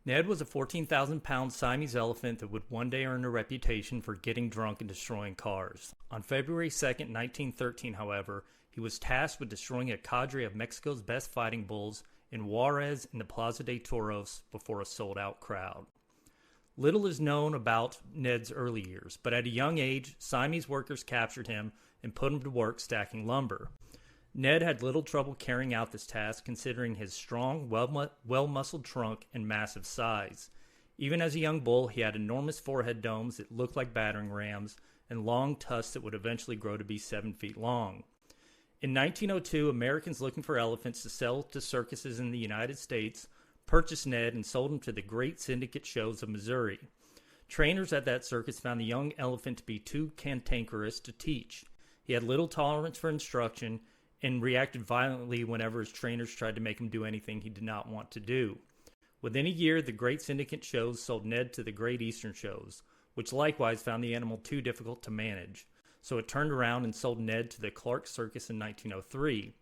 Ned was a 14,000-pound Siamese elephant that would one day earn a reputation for getting drunk and destroying cars. On February 2nd, 1913, however, he was tasked with destroying a cadre of Mexico's best fighting bulls in Juarez in the Plaza de Toros before a sold-out crowd. Little is known about Ned's early years, but at a young age, Siamese workers captured him and put him to work stacking lumber. Ned had little trouble carrying out this task considering his strong, well-muscled trunk and massive size. Even as a young bull, he had enormous forehead domes that looked like battering rams and long tusks that would eventually grow to be 7 feet long. In 1902, Americans looking for elephants to sell to circuses in the United States purchased Ned and sold him to the Great Syndicate Shows of Missouri. Trainers at that circus found the young elephant to be too cantankerous to teach. He had little tolerance for instruction and reacted violently whenever his trainers tried to make him do anything he did not want to do. Within a year, the Great Syndicate Shows sold Ned to the Great Eastern Shows, which likewise found the animal too difficult to manage. So it turned around and sold Ned to the Clark Circus in 1903.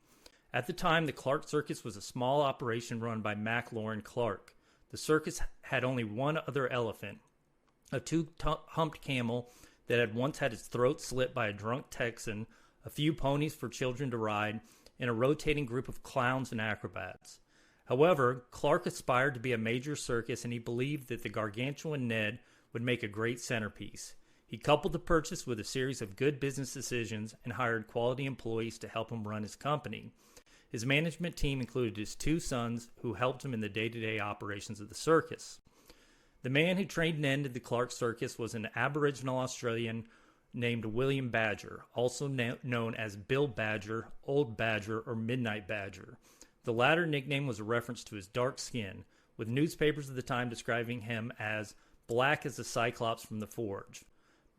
At the time, the Clark Circus was a small operation run by Mac Loren Clark. The circus had only one other elephant, a two-humped camel that had once had its throat slit by a drunk Texan, a few ponies for children to ride, and a rotating group of clowns and acrobats. However, Clark aspired to be a major circus, and he believed that the gargantuan Ned would make a great centerpiece. He coupled the purchase with a series of good business decisions and hired quality employees to help him run his company. His management team included his two sons, who helped him in the day-to-day operations of the circus. The man who trained Ned at the Clark Circus was an Aboriginal Australian named William Badger, also known as Bill Badger, Old Badger, or Midnight Badger. The latter nickname was a reference to his dark skin, with newspapers of the time describing him as black as the Cyclops from the Forge.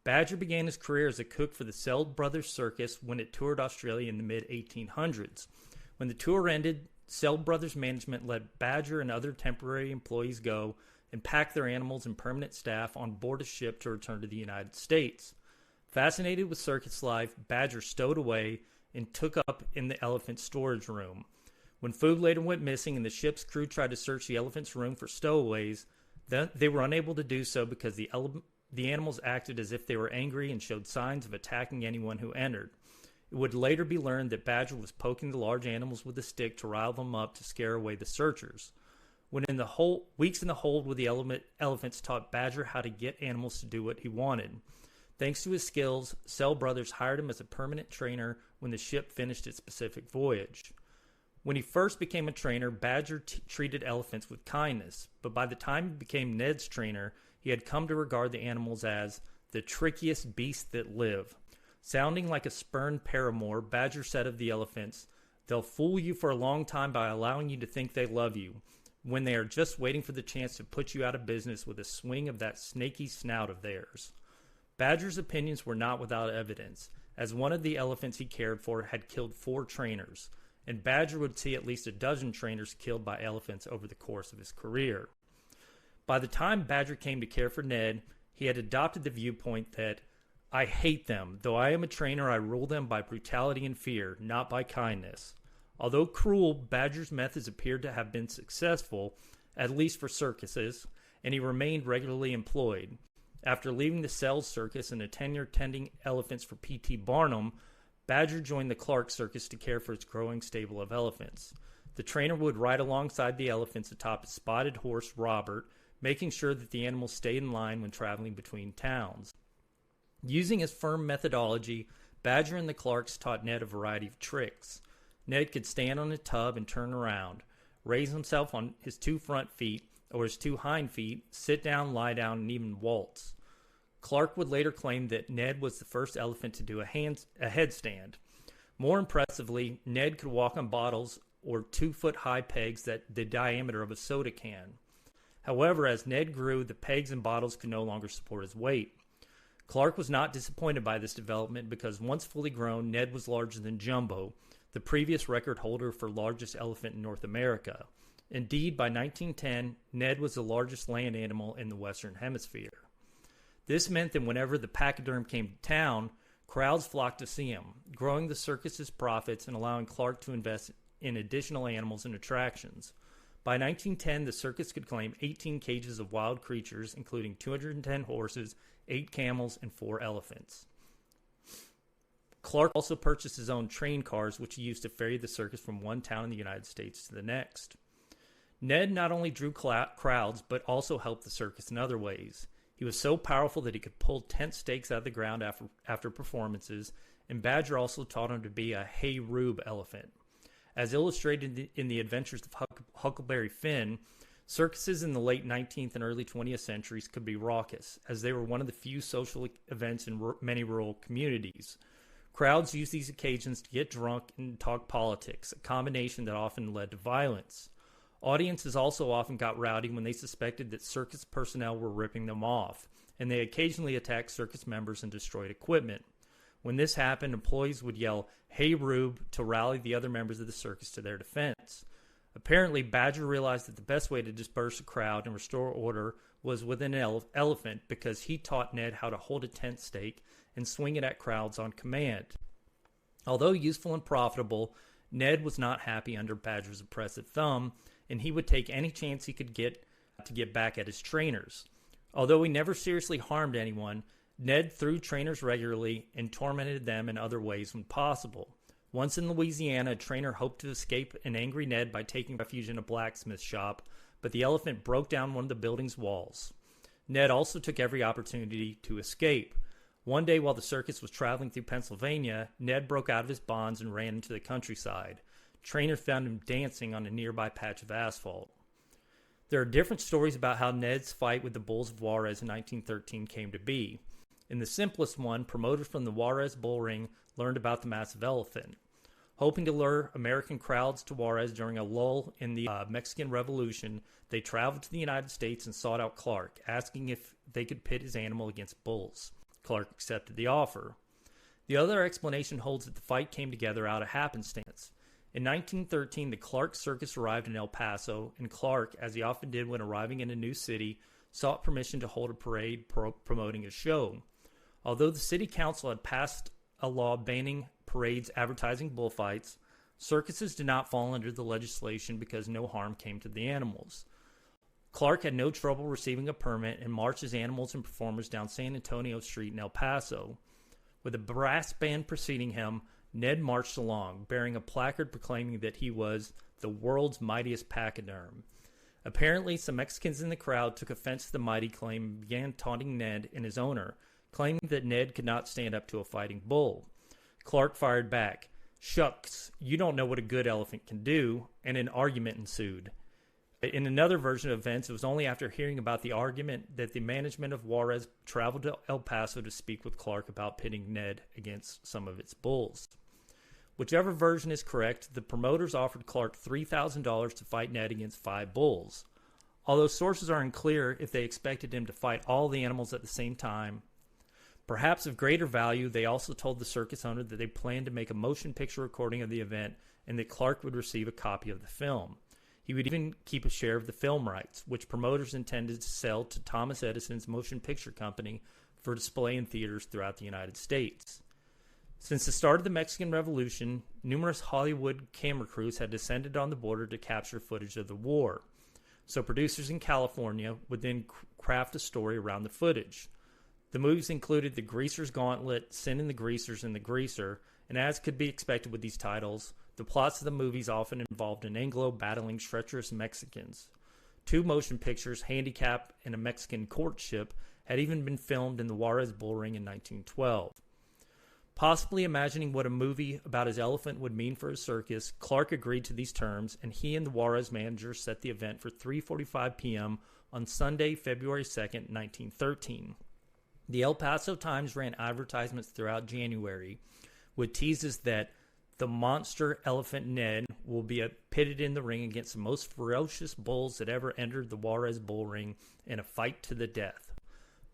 Badger began his career as a cook for the Seld Brothers Circus when it toured Australia in the mid-1800s. When the tour ended, Seld Brothers management let Badger and other temporary employees go and pack their animals and permanent staff on board a ship to return to the United States. Fascinated with circus life, Badger stowed away and took up in the elephant storage room. When food later went missing and the ship's crew tried to search the elephant's room for stowaways, they were unable to do so because the animals acted as if they were angry and showed signs of attacking anyone who entered. It would later be learned that Badger was poking the large animals with a stick to rile them up to scare away the searchers. Weeks in the hold with the elephants taught Badger how to get animals to do what he wanted. Thanks to his skills, Seld Brothers hired him as a permanent trainer when the ship finished its Pacific voyage. When he first became a trainer, Badger treated elephants with kindness, but by the time he became Ned's trainer, he had come to regard the animals as the trickiest beasts that live. Sounding like a spurned paramour, Badger said of the elephants, "They'll fool you for a long time by allowing you to think they love you, when they are just waiting for the chance to put you out of business with a swing of that snaky snout of theirs." Badger's opinions were not without evidence, as one of the elephants he cared for had killed 4 trainers, and Badger would see at least a dozen trainers killed by elephants over the course of his career. By the time Badger came to care for Ned, he had adopted the viewpoint that, "I hate them. Though I am a trainer, I rule them by brutality and fear, not by kindness." Although cruel, Badger's methods appeared to have been successful, at least for circuses, and he remained regularly employed. After leaving the Seld Circus and a tenure tending elephants for P.T. Barnum, Badger joined the Clark Circus to care for its growing stable of elephants. The trainer would ride alongside the elephants atop his spotted horse, Robert, making sure that the animals stayed in line when traveling between towns. Using his firm methodology, Badger and the Clarks taught Ned a variety of tricks. Ned could stand on a tub and turn around, raise himself on his 2 front feet or his 2 hind feet, sit down, lie down, and even waltz. Clark would later claim that Ned was the first elephant to do a headstand. More impressively, Ned could walk on bottles or 2-foot-high pegs that the diameter of a soda can. However, as Ned grew, the pegs and bottles could no longer support his weight. Clark was not disappointed by this development because once fully grown, Ned was larger than Jumbo, the previous record holder for largest elephant in North America. Indeed, by 1910, Ned was the largest land animal in the Western Hemisphere. This meant that whenever the pachyderm came to town, crowds flocked to see him, growing the circus's profits and allowing Clark to invest in additional animals and attractions. By 1910, the circus could claim 18 cages of wild creatures, including 210 horses, 8 camels, and 4 elephants. Clark also purchased his own train cars, which he used to ferry the circus from one town in the United States to the next. Ned not only drew crowds, but also helped the circus in other ways. He was so powerful that he could pull tent stakes out of the ground after performances, and Badger also taught him to be a Hey Rube elephant. As illustrated in the Adventures of Huckleberry Finn, circuses in the late 19th and early 20th centuries could be raucous, as they were one of the few social events in many rural communities. Crowds used these occasions to get drunk and talk politics, a combination that often led to violence. Audiences also often got rowdy when they suspected that circus personnel were ripping them off, and they occasionally attacked circus members and destroyed equipment. When this happened, employees would yell, "Hey Rube," to rally the other members of the circus to their defense. Apparently, Badger realized that the best way to disperse a crowd and restore order was with an elephant, because he taught Ned how to hold a tent stake and swing it at crowds on command. Although useful and profitable, Ned was not happy under Badger's oppressive thumb, and he would take any chance he could get to get back at his trainers. Although he never seriously harmed anyone, Ned threw trainers regularly and tormented them in other ways when possible. Once in Louisiana, a trainer hoped to escape an angry Ned by taking refuge in a blacksmith shop, but the elephant broke down one of the building's walls. Ned also took every opportunity to escape. One day while the circus was traveling through Pennsylvania, Ned broke out of his bonds and ran into the countryside. Trainers found him dancing on a nearby patch of asphalt. There are different stories about how Ned's fight with the bulls of Juarez in 1913 came to be. In the simplest one, promoters from the Juarez bullring learned about the massive elephant. Hoping to lure American crowds to Juarez during a lull in the Mexican Revolution, they traveled to the United States and sought out Clark, asking if they could pit his animal against bulls. Clark accepted the offer. The other explanation holds that the fight came together out of happenstance. In 1913, the Clark Circus arrived in El Paso, and Clark, as he often did when arriving in a new city, sought permission to hold a parade promoting his show. Although the city council had passed a law banning parades advertising bullfights, circuses did not fall under the legislation because no harm came to the animals. Clark had no trouble receiving a permit and marched his animals and performers down San Antonio Street in El Paso. With a brass band preceding him, Ned marched along, bearing a placard proclaiming that he was the world's mightiest pachyderm. Apparently, some Mexicans in the crowd took offense to the mighty claim and began taunting Ned and his owner, claiming that Ned could not stand up to a fighting bull. Clark fired back, "Shucks, you don't know what a good elephant can do," and an argument ensued. In another version of events, it was only after hearing about the argument that the management of Juarez traveled to El Paso to speak with Clark about pitting Ned against some of its bulls. Whichever version is correct, the promoters offered Clark $3,000 to fight Ned against 5 bulls. Although sources are unclear if they expected him to fight all the animals at the same time. Perhaps of greater value, they also told the circus owner that they planned to make a motion picture recording of the event and that Clark would receive a copy of the film. He would even keep a share of the film rights, which promoters intended to sell to Thomas Edison's motion picture company for display in theaters throughout the United States. Since the start of the Mexican Revolution, numerous Hollywood camera crews had descended on the border to capture footage of the war. So producers in California would then craft a story around the footage. The movies included The Greaser's Gauntlet, Sin and the Greasers, and The Greaser, and as could be expected with these titles, the plots of the movies often involved an Anglo battling treacherous Mexicans. 2 motion pictures, Handicap and A Mexican Courtship, had even been filmed in the Juarez bullring in 1912. Possibly imagining what a movie about his elephant would mean for his circus, Clark agreed to these terms, and he and the Juarez manager set the event for 3:45 p.m. on Sunday, February 2nd, 1913. The El Paso Times ran advertisements throughout January with teases that the monster elephant Ned will be pitted in the ring against the most ferocious bulls that ever entered the Juarez bullring in a fight to the death.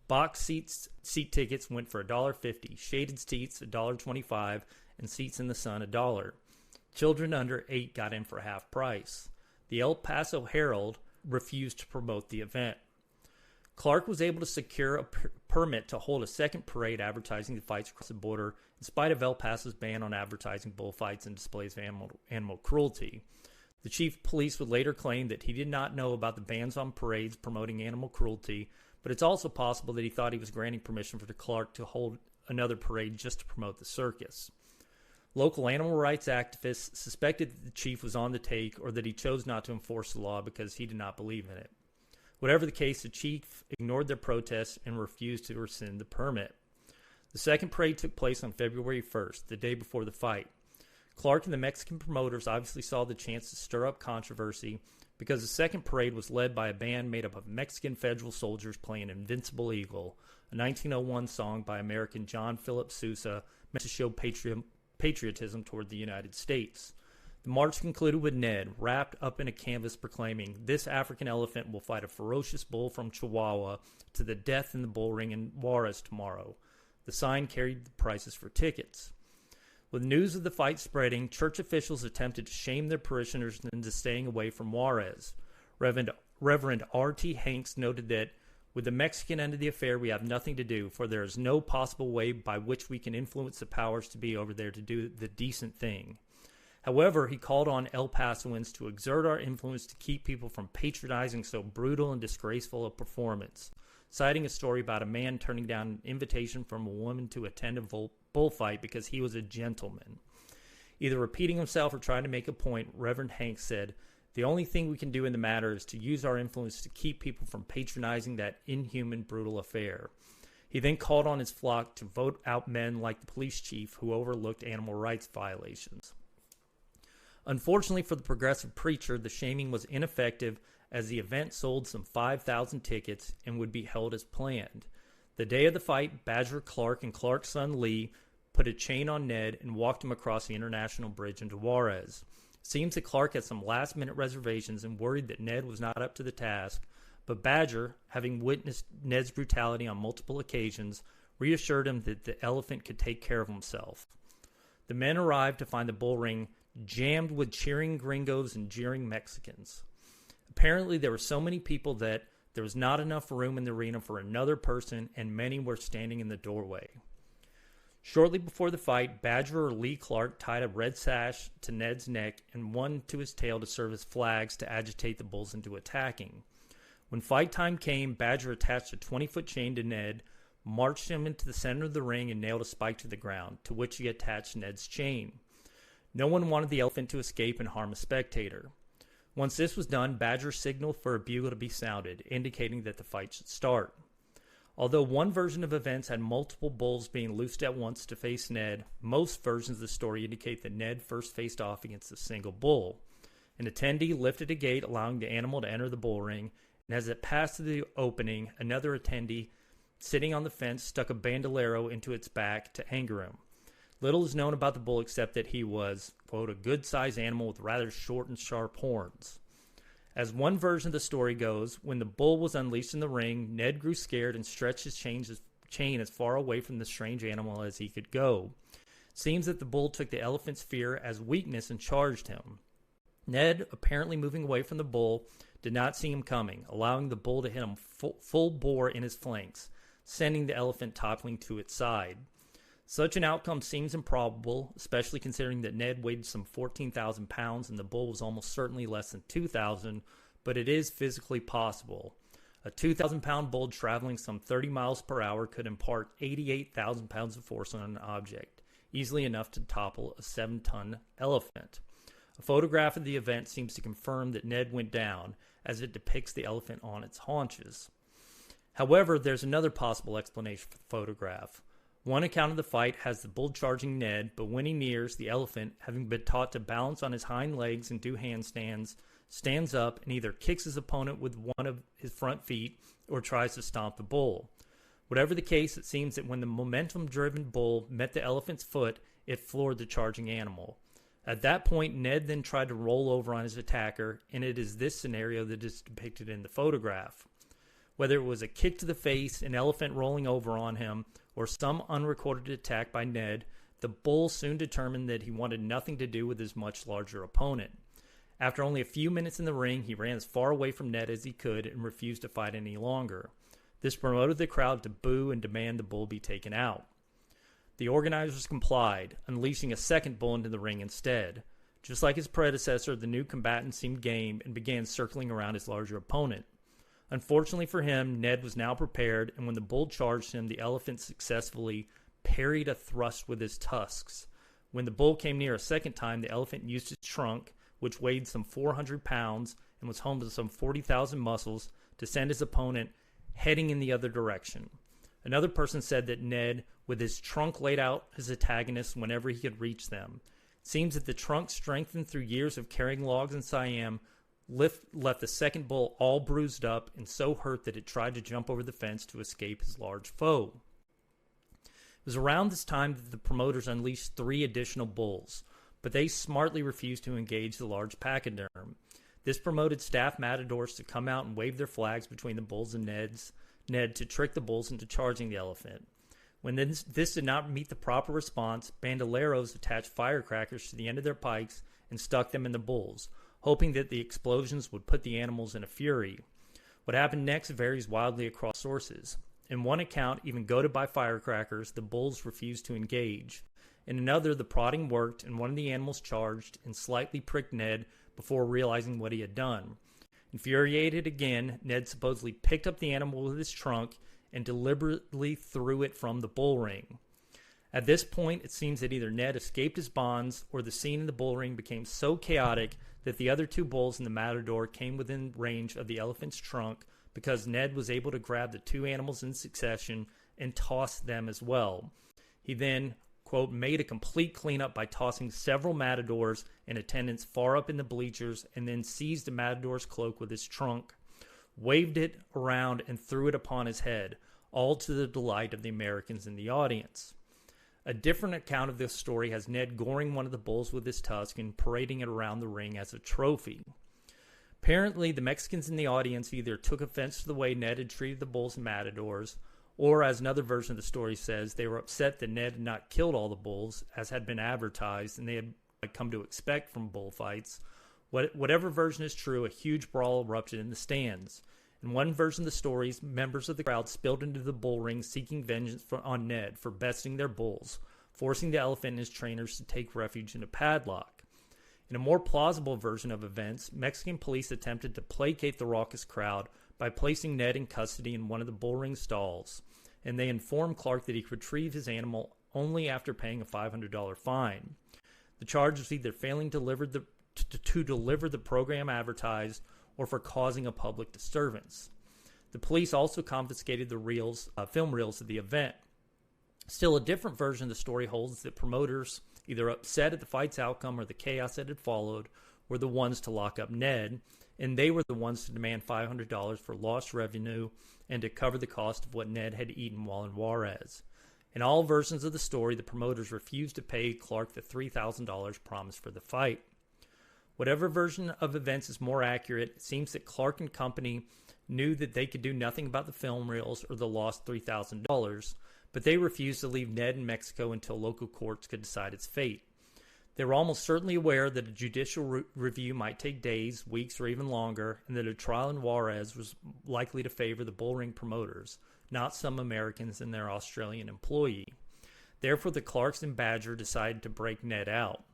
Box seat tickets went for $1.50, shaded seats $1.25, and seats in the sun $1. Children under 8 got in for half price. The El Paso Herald refused to promote the event. Clark was able to secure a permit to hold a second parade advertising the fights across the border in spite of El Paso's ban on advertising bullfights and displays of animal cruelty. The chief of police would later claim that he did not know about the bans on parades promoting animal cruelty, but it's also possible that he thought he was granting permission for the Clark to hold another parade just to promote the circus. Local animal rights activists suspected that the chief was on the take or that he chose not to enforce the law because he did not believe in it. Whatever the case, the chief ignored their protests and refused to rescind the permit. The second parade took place on February 1st, the day before the fight. Clark and the Mexican promoters obviously saw the chance to stir up controversy because the second parade was led by a band made up of Mexican federal soldiers playing Invincible Eagle, a 1901 song by American John Philip Sousa meant to show patriotism toward the United States. The march concluded with Ned, wrapped up in a canvas proclaiming, "This African elephant will fight a ferocious bull from Chihuahua to the death in the bullring in Juarez tomorrow." The sign carried the prices for tickets. With news of the fight spreading, church officials attempted to shame their parishioners into staying away from Juarez. Reverend R.T. Hanks noted that, "With the Mexican end of the affair, we have nothing to do, for there is no possible way by which we can influence the powers to be over there to do the decent thing." However, he called on El Pasoans to exert our influence to keep people from patronizing so brutal and disgraceful a performance, citing a story about a man turning down an invitation from a woman to attend a bullfight because he was a gentleman. Either repeating himself or trying to make a point, Reverend Hanks said, "The only thing we can do in the matter is to use our influence to keep people from patronizing that inhuman, brutal affair." He then called on his flock to vote out men like the police chief who overlooked animal rights violations. Unfortunately for the progressive preacher, the shaming was ineffective as the event sold some 5,000 tickets and would be held as planned. The day of the fight, Badger Clark and Clark's son Lee put a chain on Ned and walked him across the International Bridge into Juarez. It seems that Clark had some last-minute reservations and worried that Ned was not up to the task, but Badger, having witnessed Ned's brutality on multiple occasions, reassured him that the elephant could take care of himself. The men arrived to find the bullring jammed with cheering gringos and jeering Mexicans. Apparently, there were so many people that there was not enough room in the arena for another person, and many were standing in the doorway. Shortly before the fight, Badger or Lee Clark tied a red sash to Ned's neck and one to his tail to serve as flags to agitate the bulls into attacking. When fight time came, Badger attached a 20-foot chain to Ned, marched him into the center of the ring, and nailed a spike to the ground, to which he attached Ned's chain. No one wanted the elephant to escape and harm a spectator. Once this was done, Badger signaled for a bugle to be sounded, indicating that the fight should start. Although one version of events had multiple bulls being loosed at once to face Ned, most versions of the story indicate that Ned first faced off against a single bull. An attendee lifted a gate allowing the animal to enter the bull ring, and as it passed through the opening, another attendee sitting on the fence stuck a bandolero into its back to anger him. Little is known about the bull except that he was, quote, "a good-sized animal with rather short and sharp horns." As one version of the story goes, when the bull was unleashed in the ring, Ned grew scared and stretched his chain as far away from the strange animal as he could go. It seems that the bull took the elephant's fear as weakness and charged him. Ned, apparently moving away from the bull, did not see him coming, allowing the bull to hit him full bore in his flanks, sending the elephant toppling to its side. Such an outcome seems improbable, especially considering that Ned weighed some 14,000 pounds and the bull was almost certainly less than 2,000, but it is physically possible. A 2,000-pound bull traveling some 30 miles per hour could impart 88,000 pounds of force on an object, easily enough to topple a 7-ton elephant. A photograph of the event seems to confirm that Ned went down, as it depicts the elephant on its haunches. However, there's another possible explanation for the photograph. One account of the fight has the bull charging Ned, but when he nears, the elephant, having been taught to balance on his hind legs and do handstands, stands up and either kicks his opponent with one of his front feet or tries to stomp the bull. Whatever the case, it seems that when the momentum-driven bull met the elephant's foot, it floored the charging animal. At that point, Ned then tried to roll over on his attacker, and it is this scenario that is depicted in the photograph. Whether it was a kick to the face, an elephant rolling over on him, or some unrecorded attack by Ned, the bull soon determined that he wanted nothing to do with his much larger opponent. After only a few minutes in the ring, he ran as far away from Ned as he could and refused to fight any longer. This promoted the crowd to boo and demand the bull be taken out. The organizers complied, unleashing a second bull into the ring instead. Just like his predecessor, the new combatant seemed game and began circling around his larger opponent. Unfortunately for him, Ned was now prepared, and when the bull charged him, the elephant successfully parried a thrust with his tusks. When the bull came near a second time, the elephant used his trunk, which weighed some 400 pounds and was home to some 40,000 muscles, to send his opponent heading in the other direction. Another person said that Ned, with his trunk, laid out his antagonists whenever he could reach them. It seems that the trunk, strengthened through years of carrying logs in Siam, left the second bull all bruised up and so hurt that it tried to jump over the fence to escape his large foe. It was around this time that the promoters unleashed 3 additional bulls, but they smartly refused to engage the large pachyderm. This promoted staff matadors to come out and wave their flags between the bulls and Ned to trick the bulls into charging the elephant. When this did not meet the proper response, bandoleros attached firecrackers to the end of their pikes and stuck them in the bulls, hoping that the explosions would put the animals in a fury. What happened next varies wildly across sources. In one account, even goaded by firecrackers, the bulls refused to engage. In another, the prodding worked, and one of the animals charged and slightly pricked Ned before realizing what he had done. Infuriated again, Ned supposedly picked up the animal with his trunk and deliberately threw it from the bullring. At this point, it seems that either Ned escaped his bonds or the scene in the bullring became so chaotic that the other 2 bulls in the matador came within range of the elephant's trunk because Ned was able to grab the 2 animals in succession and toss them as well. He then, quote, made a complete cleanup by tossing several matadors and attendants far up in the bleachers and then seized the matador's cloak with his trunk, waved it around, and threw it upon his head, all to the delight of the Americans in the audience. A different account of this story has Ned goring one of the bulls with his tusk and parading it around the ring as a trophy. Apparently, the Mexicans in the audience either took offense to the way Ned had treated the bulls and matadors, or, as another version of the story says, they were upset that Ned had not killed all the bulls, as had been advertised, and they had come to expect from bullfights. Whatever version is true, a huge brawl erupted in the stands. In one version of the stories, members of the crowd spilled into the bull ring seeking vengeance on Ned for besting their bulls, forcing the elephant and his trainers to take refuge in a padlock. In a more plausible version of events, Mexican police attempted to placate the raucous crowd by placing Ned in custody in one of the bullring stalls, and they informed Clark that he could retrieve his animal only after paying a $500 fine. The charge was either failing to deliver the program advertised or for causing a public disturbance. The police also confiscated the film reels of the event. Still, a different version of the story holds that promoters, either upset at the fight's outcome or the chaos that had followed, were the ones to lock up Ned, and they were the ones to demand $500 for lost revenue and to cover the cost of what Ned had eaten while in Juarez. In all versions of the story, the promoters refused to pay Clark the $3,000 promised for the fight. Whatever version of events is more accurate, it seems that Clark and company knew that they could do nothing about the film reels or the lost $3,000, but they refused to leave Ned in Mexico until local courts could decide its fate. They were almost certainly aware that a judicial review might take days, weeks, or even longer, and that a trial in Juarez was likely to favor the bullring promoters, not some Americans and their Australian employee. Therefore, the Clarks and Badger decided to break Ned out.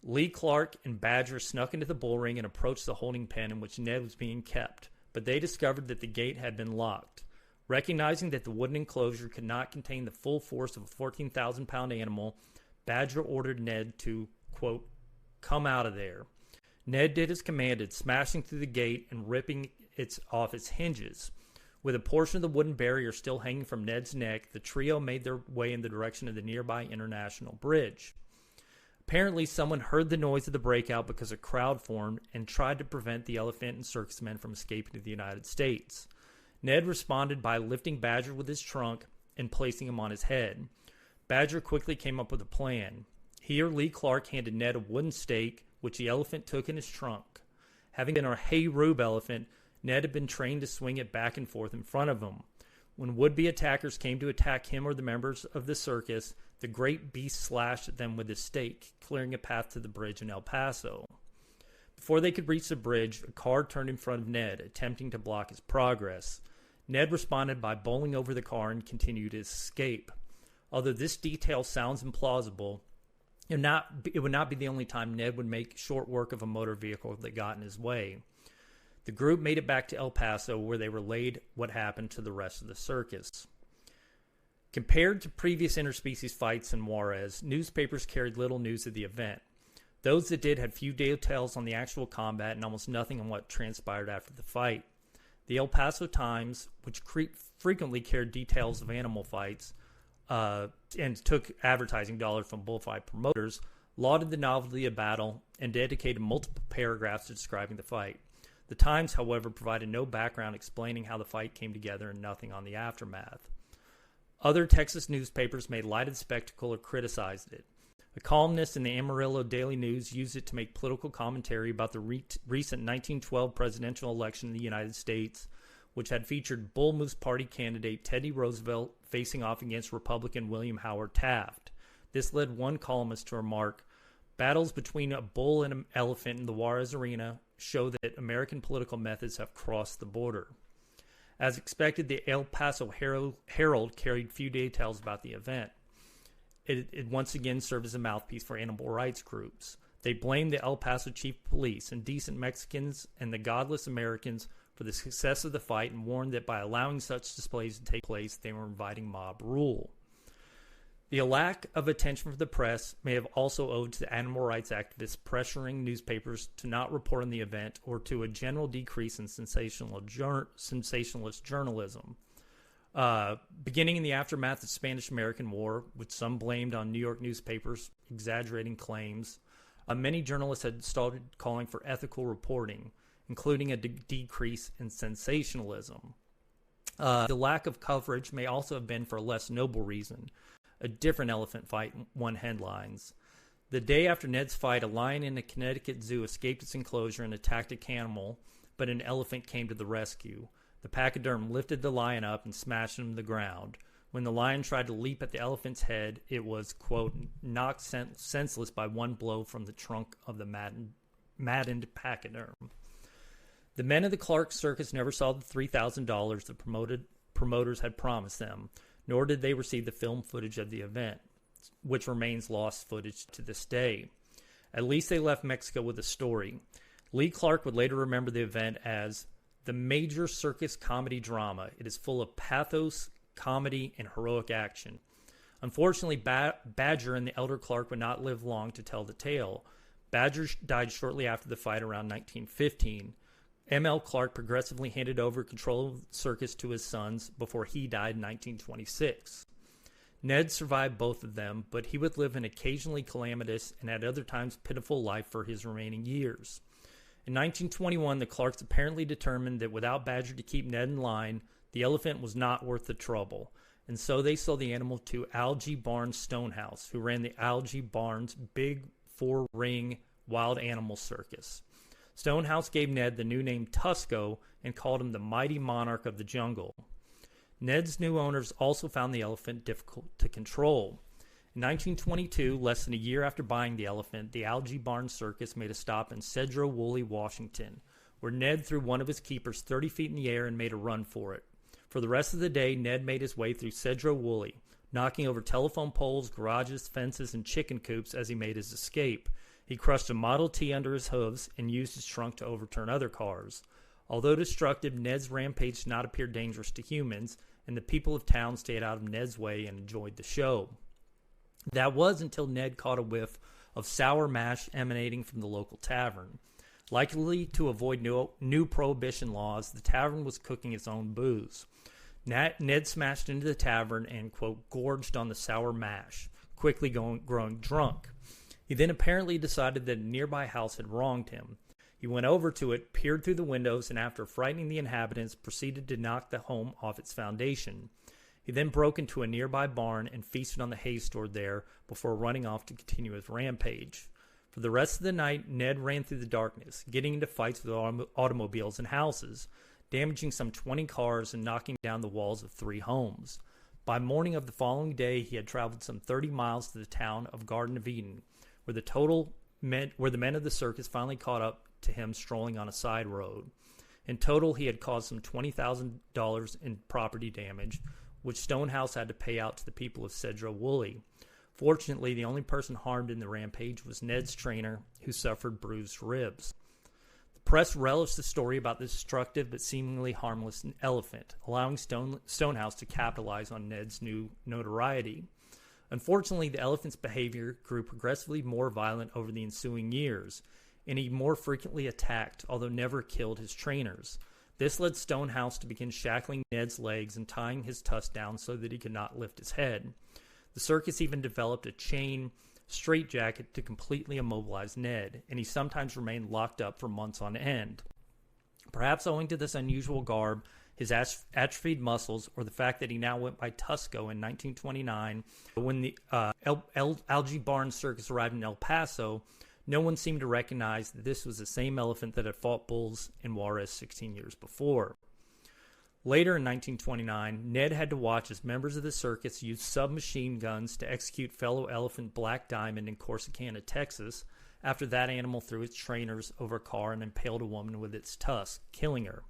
Lee Clark and Badger snuck into the bullring and approached the holding pen in which Ned was being kept, but they discovered that the gate had been locked. Recognizing that the wooden enclosure could not contain the full force of a 14,000-pound animal, Badger ordered Ned to, quote, come out of there. Ned did as commanded, smashing through the gate and ripping it off its hinges. With a portion of the wooden barrier still hanging from Ned's neck, the trio made their way in the direction of the nearby International Bridge. Apparently, someone heard the noise of the breakout because a crowd formed and tried to prevent the elephant and circus men from escaping to the United States. Ned responded by lifting Badger with his trunk and placing him on his head. Badger quickly came up with a plan. Here, Lee Clark handed Ned a wooden stake, which the elephant took in his trunk. Having been a Hey Rube elephant, Ned had been trained to swing it back and forth in front of him. When would-be attackers came to attack him or the members of the circus, the great beast slashed at them with his stake, clearing a path to the bridge in El Paso. Before they could reach the bridge, a car turned in front of Ned, attempting to block his progress. Ned responded by bowling over the car and continued his escape. Although this detail sounds implausible, It would not be the only time Ned would make short work of a motor vehicle that got in his way. The group made it back to El Paso, where they relayed what happened to the rest of the circus. Compared to previous interspecies fights in Juarez, newspapers carried little news of the event. Those that did had few details on the actual combat and almost nothing on what transpired after the fight. The El Paso Times, which frequently carried details of animal fights and took advertising dollars from bullfight promoters, lauded the novelty of battle and dedicated multiple paragraphs to describing the fight. The Times, however, provided no background explaining how the fight came together and nothing on the aftermath. Other Texas newspapers made light of the spectacle or criticized it. A columnist in the Amarillo Daily News used it to make political commentary about the recent 1912 presidential election in the United States, which had featured Bull Moose Party candidate Teddy Roosevelt facing off against Republican William Howard Taft. This led one columnist to remark, "Battles between a bull and an elephant in the Juarez arena show that American political methods have crossed the border." As expected, the El Paso Herald carried few details about the event. It once again served as a mouthpiece for animal rights groups. They blamed the El Paso chief of police, indecent Mexicans, and the godless Americans for the success of the fight and warned that by allowing such displays to take place, they were inviting mob rule. The lack of attention from the press may have also owed to the animal rights activists pressuring newspapers to not report on the event or to a general decrease in sensationalist journalism. Beginning in the aftermath of the Spanish-American War, which some blamed on New York newspapers exaggerating claims, many journalists had started calling for ethical reporting, including a decrease in sensationalism. The lack of coverage may also have been for a less noble reason. A different elephant fight won headlines. The day after Ned's fight, a lion in a Connecticut zoo escaped its enclosure and attacked a camel, but an elephant came to the rescue. The pachyderm lifted the lion up and smashed him to the ground. When the lion tried to leap at the elephant's head, it was, quote, knocked senseless by one blow from the trunk of the maddened pachyderm. The men of the Clark Circus never saw the $3,000 the promoters had promised them, nor did they receive the film footage of the event, which remains lost footage to this day. At least they left Mexico with a story. Lee Clark would later remember the event as the major circus comedy drama. It is full of pathos, comedy, and heroic action. Unfortunately, Badger and the elder Clark would not live long to tell the tale. Badger died shortly after the fight around 1915. M.L. Clark progressively handed over control of the circus to his sons before he died in 1926. Ned survived both of them, but he would live an occasionally calamitous and at other times pitiful life for his remaining years. In 1921, the Clarks apparently determined that without Badger to keep Ned in line, the elephant was not worth the trouble, and so they sold the animal to Algie Barnes Stonehouse, who ran the Algie Barnes Big Four-Ring Wild Animal Circus. Stonehouse gave Ned the new name Tusco and called him the mighty monarch of the jungle. Ned's new owners also found the elephant difficult to control. In 1922, less than a year after buying the elephant, the Algie Barnes Circus made a stop in Sedro-Woolley, Washington, where Ned threw one of his keepers 30 feet in the air and made a run for it. For the rest of the day, Ned made his way through Sedro-Woolley, knocking over telephone poles, garages, fences, and chicken coops as he made his escape. He crushed a Model T under his hooves and used his trunk to overturn other cars. Although destructive, Ned's rampage did not appear dangerous to humans, and the people of town stayed out of Ned's way and enjoyed the show. That was until Ned caught a whiff of sour mash emanating from the local tavern. Likely to avoid new prohibition laws, the tavern was cooking its own booze. Ned smashed into the tavern and, quote, gorged on the sour mash, quickly growing drunk. He then apparently decided that a nearby house had wronged him. He went over to it, peered through the windows, and after frightening the inhabitants, proceeded to knock the home off its foundation. He then broke into a nearby barn and feasted on the hay stored there before running off to continue his rampage. For the rest of the night, Ned ran through the darkness, getting into fights with automobiles and houses, damaging some 20 cars and knocking down the walls of 3 homes. By morning of the following day, he had traveled some 30 miles to the town of Garden of Eden, where the men of the circus finally caught up to him strolling on a side road. In total, he had caused some $20,000 in property damage, which Stonehouse had to pay out to the people of Sedro-Woolley. Fortunately, the only person harmed in the rampage was Ned's trainer, who suffered bruised ribs. The press relished the story about the destructive but seemingly harmless elephant, allowing Stonehouse to capitalize on Ned's new notoriety. Unfortunately, the elephant's behavior grew progressively more violent over the ensuing years, and he more frequently attacked, although never killed, his trainers. This led Stonehouse to begin shackling Ned's legs and tying his tusks down so that he could not lift his head. The circus even developed a chain straitjacket to completely immobilize Ned, and he sometimes remained locked up for months on end. Perhaps owing to this unusual garb, his atrophied muscles, or the fact that he now went by Tusco in 1929, when the Algie Barnes Circus arrived in El Paso, no one seemed to recognize that this was the same elephant that had fought bulls in Juarez 16 years before. Later in 1929, Ned had to watch as members of the circus used submachine guns to execute fellow elephant Black Diamond in Corsicana, Texas, after that animal threw its trainers over a car and impaled a woman with its tusks, killing her.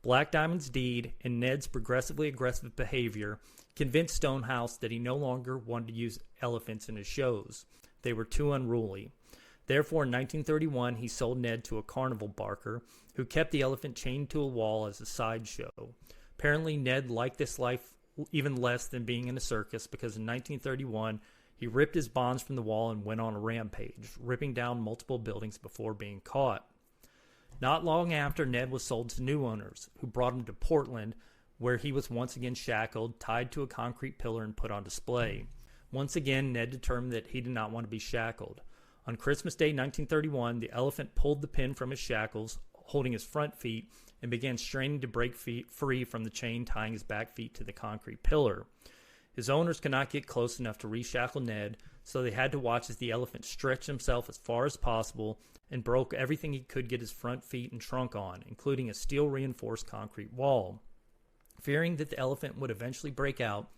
Black Diamond's deed and Ned's progressively aggressive behavior convinced Stonehouse that he no longer wanted to use elephants in his shows. They were too unruly. Therefore, in 1931, he sold Ned to a carnival barker who kept the elephant chained to a wall as a sideshow. Apparently, Ned liked this life even less than being in a circus because in 1931, he ripped his bonds from the wall and went on a rampage, ripping down multiple buildings before being caught. Not long after, Ned was sold to new owners, who brought him to Portland, where he was once again shackled, tied to a concrete pillar, and put on display. Once again, Ned determined that he did not want to be shackled. On Christmas Day 1931, the elephant pulled the pin from his shackles, holding his front feet, and began straining to break free from the chain tying his back feet to the concrete pillar. His owners could not get close enough to reshackle Ned, so they had to watch as the elephant stretched himself as far as possible and broke everything he could get his front feet and trunk on, including a steel-reinforced concrete wall. Fearing that the elephant would eventually break out,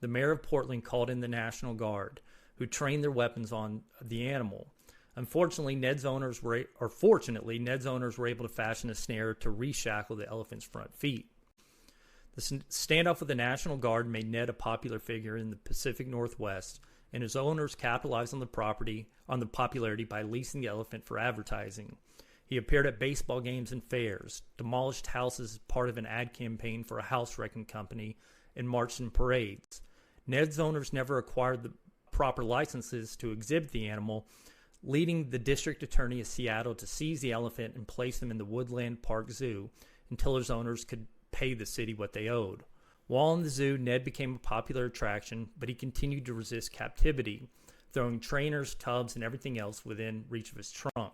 the mayor of Portland called in the National Guard, who trained their weapons on the animal. Fortunately, Ned's owners were able to fashion a snare to reshackle the elephant's front feet. The standoff with the National Guard made Ned a popular figure in the Pacific Northwest, and his owners capitalized on the popularity by leasing the elephant for advertising. He appeared at baseball games and fairs, demolished houses as part of an ad campaign for a house wrecking company, and marched in parades. Ned's owners never acquired the proper licenses to exhibit the animal, leading the district attorney of Seattle to seize the elephant and place him in the Woodland Park Zoo until his owners could pay the city what they owed. While in the zoo, Ned became a popular attraction, but he continued to resist captivity, throwing trainers, tubs, and everything else within reach of his trunk.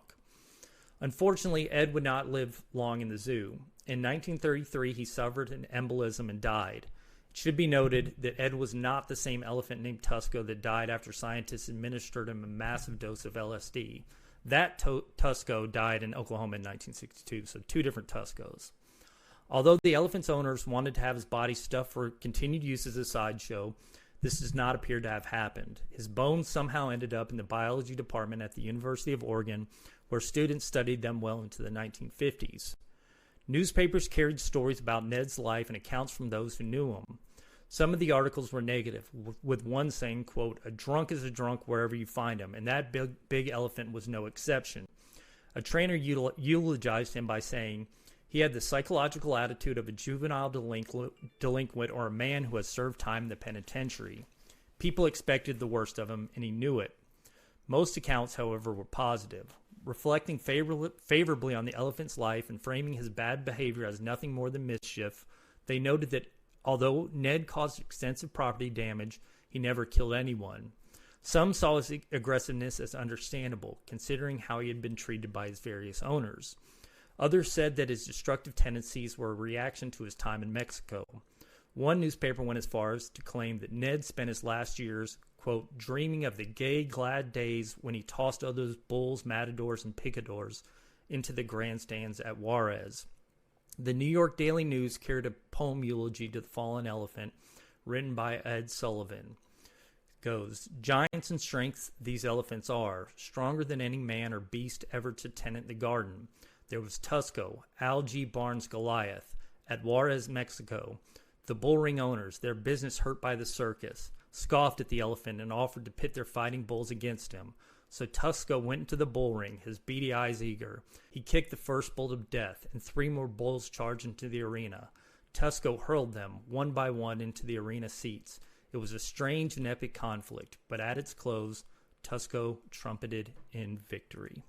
Unfortunately, Ed would not live long in the zoo. In 1933, he suffered an embolism and died. It should be noted that Ed was not the same elephant named Tusco that died after scientists administered him a massive dose of LSD. That Tusco died in Oklahoma in 1962, so two different Tuscos. Although the elephant's owners wanted to have his body stuffed for continued use as a sideshow, this does not appear to have happened. His bones somehow ended up in the biology department at the University of Oregon, where students studied them well into the 1950s. Newspapers carried stories about Ned's life and accounts from those who knew him. Some of the articles were negative, with one saying, quote, "A drunk is a drunk wherever you find him," and that big elephant was no exception. A trainer eulogized him by saying, "He had the psychological attitude of a juvenile delinquent or a man who has served time in the penitentiary. People expected the worst of him, and he knew it." Most accounts, however, were positive. Reflecting favorably on the elephant's life and framing his bad behavior as nothing more than mischief, they noted that although Ned caused extensive property damage, he never killed anyone. Some saw his aggressiveness as understandable, considering how he had been treated by his various owners. Others said that his destructive tendencies were a reaction to his time in Mexico. One newspaper went as far as to claim that Ned spent his last years, quote, "dreaming of the gay, glad days when he tossed others bulls, matadors, and picadors into the grandstands at Juarez." The New York Daily News carried a poem eulogy to the fallen elephant, written by Ed Sullivan. It goes, "Giants in strength these elephants are, stronger than any man or beast ever to tenant the garden. There was Tusco, Algie Barnes Goliath, at Juarez, Mexico, The bullring owners, their business hurt by the circus, scoffed at the elephant and offered to pit their fighting bulls against him. So Tusko went into the bullring, his beady eyes eager. He kicked the first bull to death, and 3 more bulls charged into the arena. Tusko hurled them, one by one, into the arena seats. It was a strange and epic conflict, but at its close, Tusko trumpeted in victory.